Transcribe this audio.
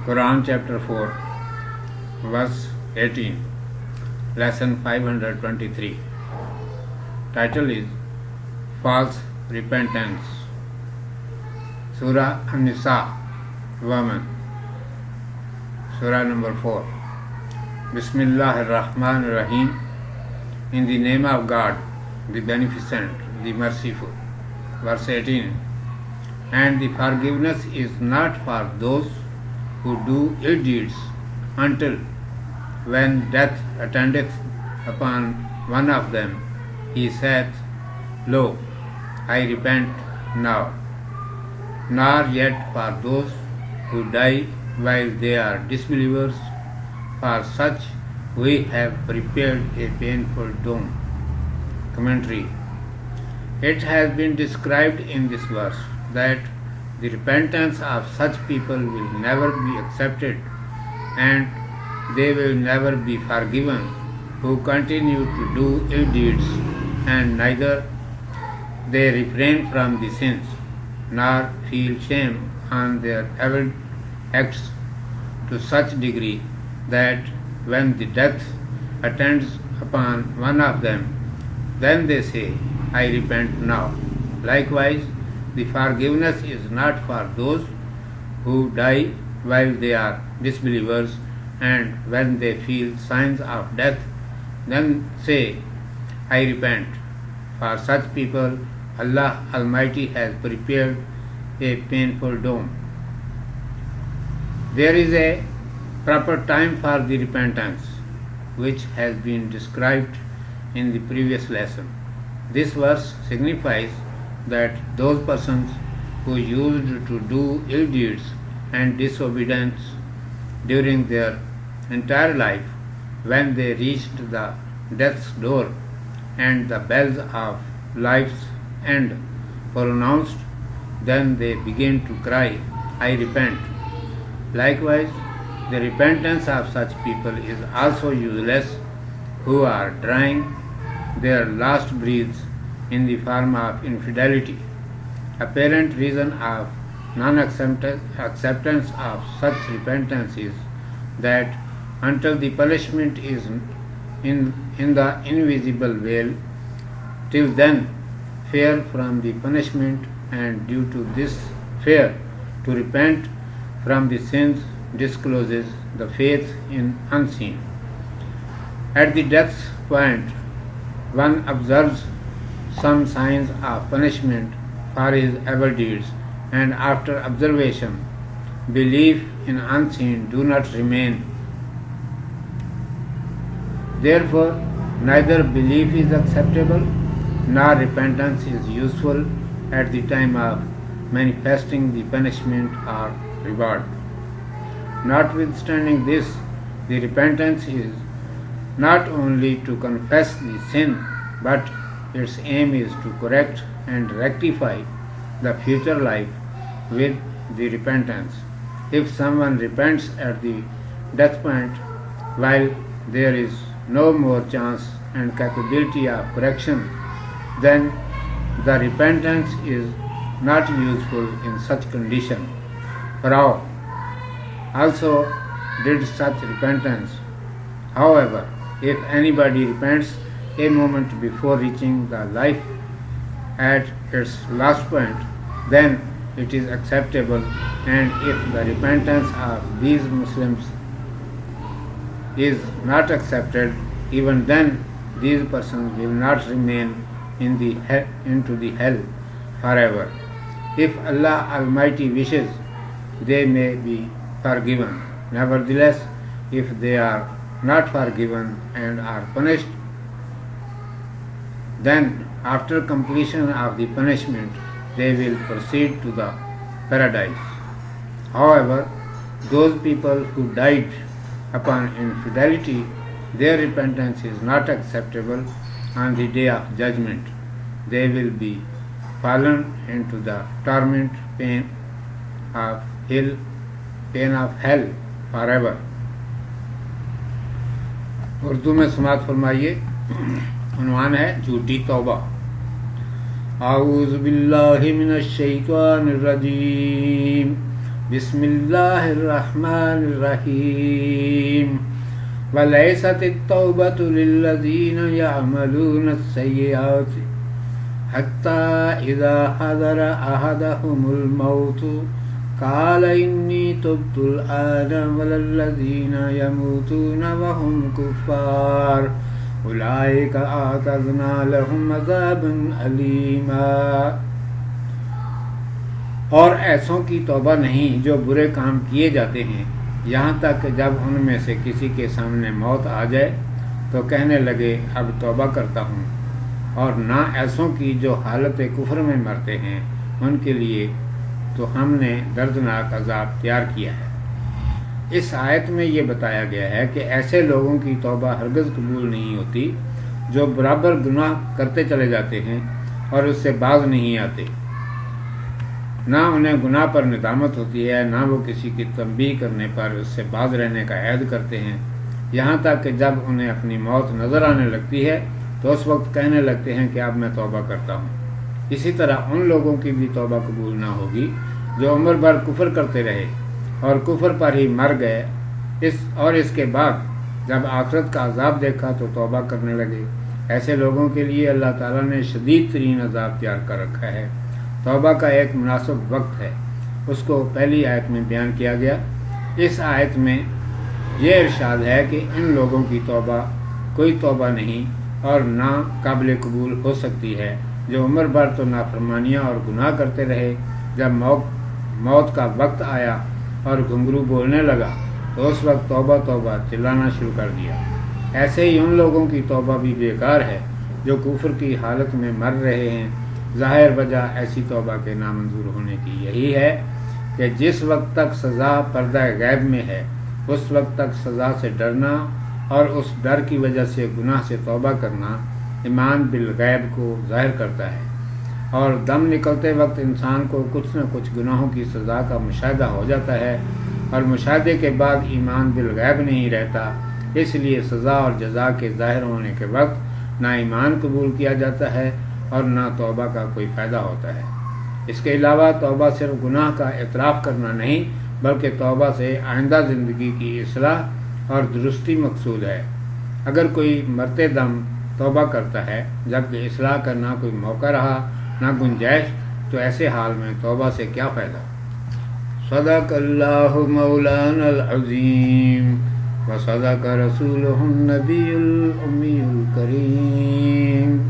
Quran chapter 4, verse 18, lesson 523. Title is False Repentance. Surah An-Nisa, Woman. Surah number 4. Bismillah ar-Rahman ar-Rahim. In the name of God, the Beneficent, the Merciful. Verse 18. And the forgiveness is not for those who do ill deeds until when death attendeth upon one of them, he saith, Lo, I repent now. Nor yet for those who die while they are disbelievers, for such we have prepared a painful doom. Commentary. It has been described in this verse that the repentance of such people will never be accepted and they will never be forgiven who continue to do ill deeds, and neither they refrain from the sins nor feel shame on their evil acts to such degree that when the death attends upon one of them, then they say, I repent now. Likewise, the forgiveness is not for those who die while they are disbelievers, and when they feel signs of death, then say, I repent. For such people, Allah Almighty has prepared a painful doom. There is a proper time for the repentance, which has been described in the previous lesson. This verse signifies that those persons who used to do ill deeds and disobedience during their entire life, when they reached the death's door and the bells of life's end pronounced, then they begin to cry, I repent. Likewise, the repentance of such people is also useless who are drawing their last breaths in the form of infidelity. Apparent reason of non-acceptance of such repentance is that until the punishment is in the invisible veil, till then fear from the punishment, and due to this fear to repent from the sins discloses the faith in unseen. At the death's point, one observes some signs of punishment for his evil deeds, and after observation, belief in unseen do not remain. Therefore, neither belief is acceptable nor repentance is useful at the time of manifesting the punishment or reward. Notwithstanding this, the repentance is not only to confess the sin, but its aim is to correct and rectify the future life with the repentance. If someone repents at the death point while there is no more chance and capability of correction, then the repentance is not useful in such condition. Pharaoh also did such repentance. However, if anybody repents a moment before reaching the life at its last point, then it is acceptable, and if the repentance of these Muslims is not accepted, even then these persons will not remain into the hell forever. If Allah Almighty wishes, they may be forgiven. Nevertheless, if they are not forgiven and are punished, then after completion of the punishment, they will proceed to the paradise. However, those people who died upon infidelity, their repentance is not acceptable on the day of judgment. They will be fallen into the torment, pain of hell forever. Urdu میں سماعت فرمائیے. عنوان ہے جھوٹی توبہ. اعوذ باللہ من الشیطان الرجیم بسم اللہ الرحمن الرحیم وَلَيْسَتِ التَّوْبَةُ لِلَّذِينَ يَعْمَلُونَ السَّيِّئَاتِ حَتَّى إِذَا حَضَرَ أَحَدَهُمُ الْمَوْتُ قَالَ إِنِّي تُبْتُ الْآنَ وَلَا الَّذِينَ يَمُوتُونَ وَهُمْ كُفَّارٌ أُولَئِكَ أَعْتَدْنَا لَهُمْ عَذَابًا أَلِيمًا۔ اور ایسوں کی توبہ نہیں جو برے کام کیے جاتے ہیں یہاں تک کہ جب ان میں سے کسی کے سامنے موت آ جائے تو کہنے لگے اب توبہ کرتا ہوں، اور نہ ایسوں کی جو حالت کفر میں مرتے ہیں ان کے لیے تو ہم نے دردناک عذاب تیار کیا ہے۔ اس آیت میں یہ بتایا گیا ہے کہ ایسے لوگوں کی توبہ ہرگز قبول نہیں ہوتی جو برابر گناہ کرتے چلے جاتے ہیں اور اس سے باز نہیں آتے۔ نہ انہیں گناہ پر ندامت ہوتی ہے، نہ وہ کسی کی تنبیہ کرنے پر اس سے باز رہنے کا عہد کرتے ہیں، یہاں تک کہ جب انہیں اپنی موت نظر آنے لگتی ہے تو اس وقت کہنے لگتے ہیں کہ اب میں توبہ کرتا ہوں۔ اسی طرح ان لوگوں کی بھی توبہ قبول نہ ہوگی جو عمر بھر کفر کرتے رہے اور کفر پر ہی مر گئے، اس کے بعد جب آخرت کا عذاب دیکھا تو توبہ کرنے لگے۔ ایسے لوگوں کے لیے اللہ تعالیٰ نے شدید ترین عذاب تیار کر رکھا ہے۔ توبہ کا ایک مناسب وقت ہے، اس کو پہلی آیت میں بیان کیا گیا۔ اس آیت میں یہ ارشاد ہے کہ ان لوگوں کی توبہ کوئی توبہ نہیں اور نہ قابل قبول ہو سکتی ہے جو عمر بھر تو نافرمانیاں اور گناہ کرتے رہے، جب موت کا وقت آیا اور گھنگرو بولنے لگا تو اس وقت توبہ توبہ چلانا شروع کر دیا۔ ایسے ہی ان لوگوں کی توبہ بھی بیکار ہے جو کفر کی حالت میں مر رہے ہیں۔ ظاہر وجہ ایسی توبہ کے نامنظور ہونے کی یہی ہے کہ جس وقت تک سزا پردہ غیب میں ہے اس وقت تک سزا سے ڈرنا اور اس ڈر کی وجہ سے گناہ سے توبہ کرنا ایمان بالغیب کو ظاہر کرتا ہے، اور دم نکلتے وقت انسان کو کچھ نہ کچھ گناہوں کی سزا کا مشاہدہ ہو جاتا ہے، اور مشاہدے کے بعد ایمان بالغیب نہیں رہتا، اس لیے سزا اور جزا کے ظاہر ہونے کے وقت نہ ایمان قبول کیا جاتا ہے اور نہ توبہ کا کوئی فائدہ ہوتا ہے۔ اس کے علاوہ توبہ صرف گناہ کا اعتراف کرنا نہیں بلکہ توبہ سے آئندہ زندگی کی اصلاح اور درستی مقصود ہے۔ اگر کوئی مرتے دم توبہ کرتا ہے جبکہ اصلاح کا نہ کوئی موقع رہا نہ گنجائش، تو ایسے حال میں توبہ سے کیا فائدہ؟ صدق اللہ مولانا العظیم وصدق رسولہ النبی الامی الکریم۔